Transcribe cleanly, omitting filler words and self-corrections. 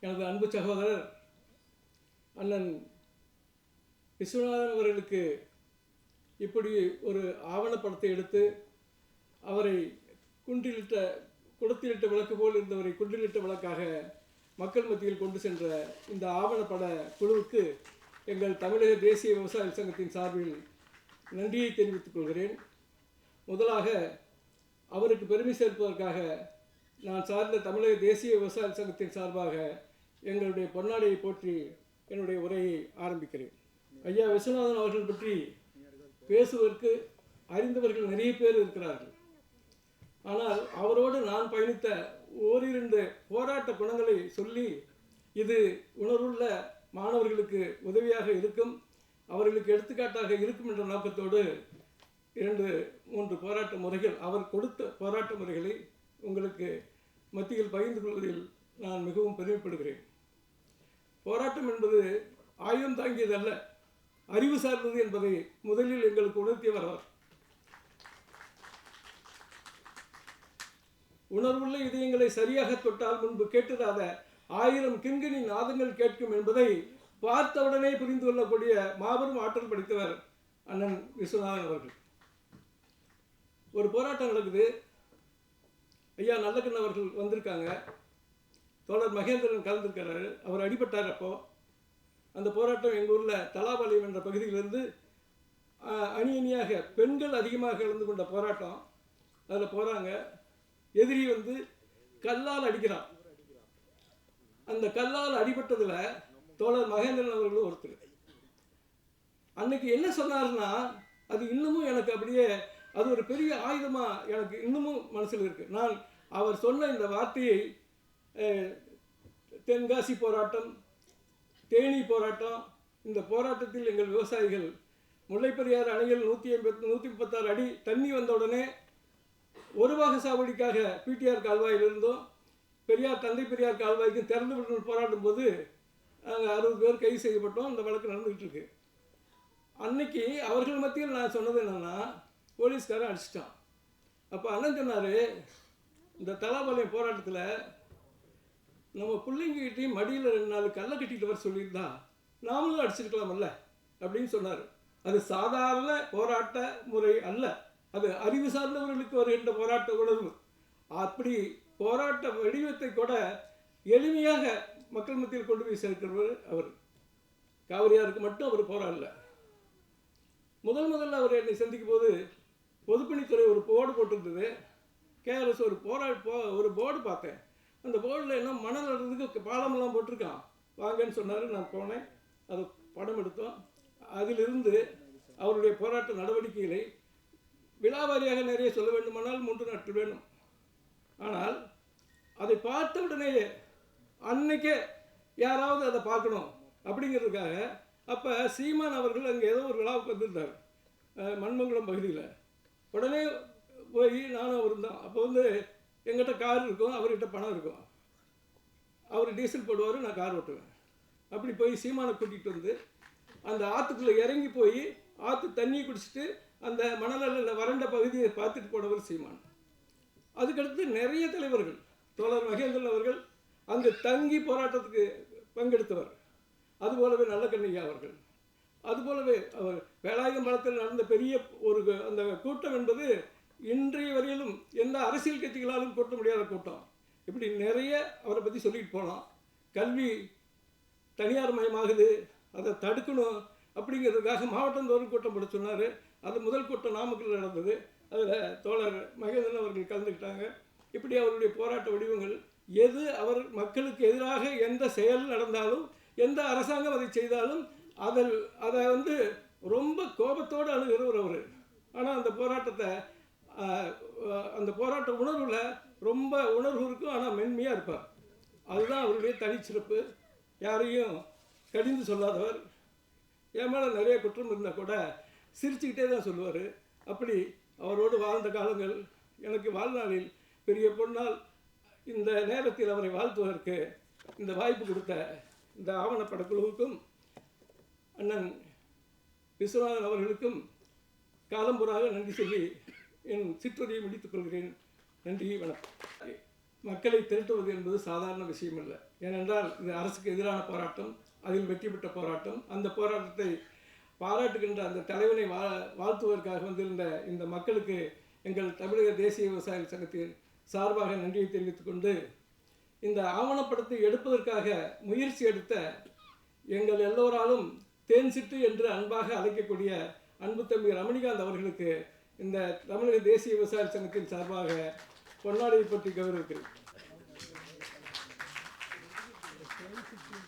எனது அன்பு சகோதரர் அண்ணன் விஸ்வநாதன் அவர்களுக்கு இப்படி ஒரு ஆவணப்படத்தை எடுத்து அவரை குடத்திலிட்ட விளக்கு போல் இருந்தவரை குண்டிலிட்ட விளக்காக மக்கள் மத்தியில் கொண்டு சென்ற இந்த ஆவணப்பட குழுவுக்கு எங்கள் தமிழக தேசிய விவசாய சங்கத்தின் சார்பில் நன்றியை தெரிவித்துக் கொள்கிறேன். முதலாக அவருக்கு பெருமை சேர்ப்பதற்காக நான் சார்ந்த தமிழக தேசிய விவசாய சங்கத்தின் சார்பாக எங்களுடைய பொன்னாடையை போற்றி என்னுடைய உரையை ஆரம்பிக்கிறேன். ஐயா விஸ்வநாதன் அவர்கள் பற்றி பேசுவதற்கு அறிந்தவர்கள் நிறைய பேர் இருக்கிறார்கள். ஆனால் அவரோடு நான் பயணித்த ஓரிரண்டு போராட்ட குணங்களை சொல்லி இது உணர்வுள்ள மாணவர்களுக்கு உதவியாக இருக்கும், அவர்களுக்கு எடுத்துக்காட்டாக இருக்கும் என்ற நோக்கத்தோடு 2-3 போராட்ட முறைகள், அவர் கொடுத்த போராட்ட முறைகளை உங்களுக்கு மத்தியில் பகிர்ந்து கொள்வதில் நான் மிகவும் பெருமைப்படுகிறேன். போராட்டம் என்பது ஆயுதம் தாங்கியதல்ல, அறிவு சார்ந்தது என்பதை முதலில் எங்களுக்கு உணர்த்தியவர் அவர். உணர்வுள்ள இதயங்களை சரியாக தொட்டால் முன்பு கேட்டதாத 1000 கிண்கிணி நாதங்கள் கேட்கும் என்பதை பார்த்தவுடனே புரிந்து கொள்ளக்கூடிய மாபெரும் ஆற்றல் படைத்தவர் அண்ணன் விஸ்வநாதன் அவர்கள். ஒரு போராட்டம் நடக்குது, ஐயா நல்லக்கண்ண அவர்கள் வந்திருக்காங்க, தோழர் மகேந்திரன் கலந்துருக்கிறாரு, அவர் அடிபட்டார். அப்போ அந்த போராட்டம் எங்கள் ஊரில் தலாபாளையம் என்ற பகுதியிலிருந்து அணியாக பெண்கள் அதிகமாக கலந்து கொண்ட போராட்டம். அதில் போகிறாங்க, எதிரி வந்து கல்லால் அடிக்கிறான். அந்த கல்லால் அடிபட்டதில் தோழர் மகேந்திரன் அவர்களும் ஒருத்தர். அன்னைக்கு என்ன சொன்னார்னா, அது இன்னமும் எனக்கு அப்படியே அது ஒரு பெரிய ஆயுதமாக எனக்கு இன்னமும் மனசில் இருக்குது. நான் அவர் சொன்ன இந்த வார்த்தையை தென்காசி போராட்டம், தேனி போராட்டம், இந்த போராட்டத்தில் எங்கள் விவசாயிகள் முல்லைப்பெரியாறு அணையில் 136 அடி தண்ணி வந்தவுடனே ஒரு பாக சாவடிக்காக பிடிஆர் கால்வாயிலிருந்தும் தந்தை பெரியார் கால்வாய்க்கும் திறந்து விடணும் போராடும் போது நாங்கள் 60 பேர் கைது செய்யப்பட்டோம். அந்த வழக்கு நடந்துகிட்டு இருக்கு. அன்னைக்கு அவர்கள் மத்தியில் நான் சொன்னது என்னென்னா, போலீஸ்காரன் அடிச்சிட்டான். அப்போ அண்ணன் சொன்னார், இந்த தலாபாளையம் போராட்டத்தில் நம்ம பிள்ளைங்கிட்டையும் மடியில் 2 நாள் கல்லை கட்டிட்டு வர சொல்லியிருந்தா நாமளும் அடிச்சிருக்கலாமல்ல அப்படின்னு சொன்னார். அது சாதாரண போராட்ட முறை அல்ல, அது அறிவு சார்ந்தவர்களுக்கு வருகின்ற போராட்ட உணர்வு. அப்படி போராட்ட வடிவத்தை கூட எளிமையாக மக்கள் மத்தியில் கொண்டு போய் சேர்க்கிறவர் அவர். காவிரியாருக்கு மட்டும் அவர் போராடல. முதல்ல அவர் என்னை சந்திக்கும் போது பொதுப்பணித்துறை ஒரு போர்டு போட்டிருந்தது. கேஆர்எஸ் ஒரு போர்டு பார்த்தேன். அந்த போர்டில் என்ன மணல் நடுறதுக்கு பாலமெல்லாம் போட்டிருக்கான், வாங்கன்னு சொன்னார். நான் போனேன், அதை படம் எடுத்தோம். அதிலிருந்து அவருடைய போராட்ட நடவடிக்கைகளை விழாவாரியாக நிறைய சொல்ல வேண்டுமானால் 3 நாட்கள் வேணும். ஆனால் அதை பார்த்த உடனேயே அன்னைக்கே யாராவது அதை பார்க்கணும் அப்படிங்கிறதுக்காக அப்போ சீமான் அவர்கள் அங்கே ஏதோ ஒரு விழாவுக்கு வந்திருந்தார் மண்மங்கலம் பகுதியில். உடனே போய் நானும் அவரும் தான். அப்போ வந்து எங்கிட்ட கார் இருக்கும், அவர்கிட்ட பணம் இருக்கும். அவர் டீசல் போடுவார், நான் கார் ஓட்டுவேன். அப்படி போய் சீமானை கூட்டிகிட்டு வந்து அந்த ஆற்றுக்குள்ளே இறங்கி போய் ஆற்று தண்ணியை குடிச்சிட்டு அந்த மணலில் வறண்ட பகுதியை பார்த்துட்டு போனவர் சீமான். அதுக்கடுத்து நிறைய தலைவர்கள், தோழர் மகேந்திரன் அவர்கள் அங்கு தங்கி போராட்டத்துக்கு பங்கெடுத்தவர். அதுபோலவே நல்லக்கண்ணையா அவர்கள், அதுபோலவே அவர் வேலாயுதம் பலத்தில் நடந்த பெரிய ஒரு அந்த கூட்டம் என்பது இன்றைய வரையிலும் எந்த அரசியல் கட்சிகளாலும் கூட்ட முடியாத கூட்டம். இப்படி நிறைய அவரை பற்றி சொல்லிட்டு போகலாம். கல்வி தனியார் மயமாகுது, அதை தடுக்கணும் அப்படிங்கிறதுக்காக மாவட்டந்தோறும் கூட்டம் போட சொன்னார். அது முதல் கூட்டம் நாமக்கல் நடந்தது. அதில் தோழர் மகேந்திரன் அவர்கள் கலந்துக்கிட்டாங்க. இப்படி அவருடைய போராட்ட வடிவங்கள் எது அவர் மக்களுக்கு எதிராக எந்த செயல் நடந்தாலும், எந்த அரசாங்கம் அதை செய்தாலும் அதை வந்து ரொம்ப கோபத்தோடு அணுகிறவர் அவர். ஆனால் அந்த போராட்ட உணர்வில் ரொம்ப உணர்வு இருக்கும், ஆனால் மென்மையாக இருப்பார். அதுதான் அவருடைய தனிச்சிறப்பு. யாரையும் கடிந்து சொல்லாதவர். என் மேலே நிறைய குற்றம் இருந்தால் கூட சிரிச்சுக்கிட்டே தான் சொல்லுவார். அப்படி அவரோடு வாழ்ந்த காலங்கள் எனக்கு வாழ்நாளில் பெரிய பொன்னால். இந்த நேரத்தில் அவரை வாழ்த்துவதற்கு இந்த வாய்ப்பு கொடுத்த இந்த ஆவணப்படக்குழுவுக்கும் அண்ணன் விஸ்வநாதன் அவர்களுக்கும் காலம்புறாக நன்றி சொல்லி என் சிற்றுரையை முடித்துக் கொள்கிறேன். நன்றி, வணக்கம். மக்களை திரட்டுவது என்பது சாதாரண விஷயம் இல்லை. ஏனென்றால் இது அரசுக்கு எதிரான போராட்டம், அதில் வெற்றி பெற்ற போராட்டம். அந்த போராட்டத்தை பாராட்டுகின்ற அந்த தலைவனை வாழ்த்துவதற்காக வந்திருந்த இந்த மக்களுக்கு எங்கள் தமிழக தேசிய விவசாயிகள் சங்கத்தின் சார்பாக நன்றியை தெரிவித்துக் கொண்டு, இந்த ஆவணப்படத்தை எடுப்பதற்காக முயற்சி எடுத்த எங்கள் எல்லோராலும் தேன்சிட்டு என்று அன்பாக அழைக்கக்கூடிய அன்பு தம்பி ரமணிகாந்த் அவர்களுக்கு இந்த தமிழக தேசிய விவசாயிகள் சங்கத்தின் சார்பாக பொன்னாடையை பற்றி கௌரவிக்கிறேன்.